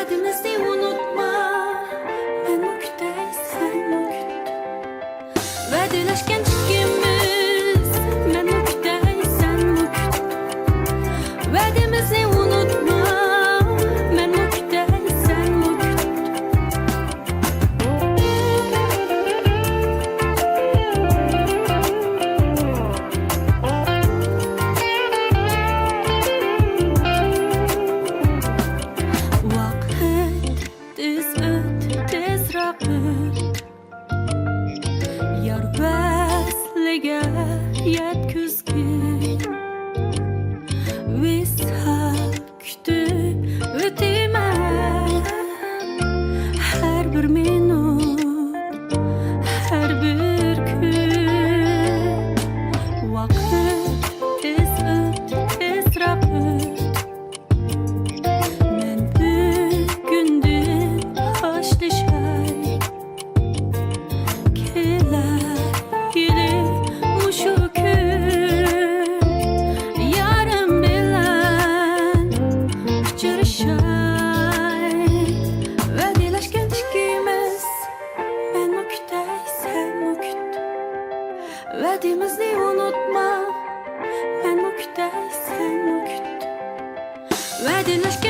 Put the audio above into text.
Vadimizni unutma, ben Vakit'tey, sen Vakit. Vadileşken ikimiz, ben Vakit'tey, sen Vakit. Vadimizni unutma, ben Vakit'tey, sen Vakit. Vakit tez öt, tezrak öt. Yar vasliga yetkizgin. Vishal kutib o'tayman. Har bir minut, har bir kun. Vakit tez öt, tezrak öt. Men bugundan hoşlaşay. Kelar yili mushu kun. Yarim bilan uchrashay. Vadilashgan ikimiz, men Vakit'tey, sen Vakit. Vadimizni unutma, men Vakit'tey, sen Vakit. Vadilashgan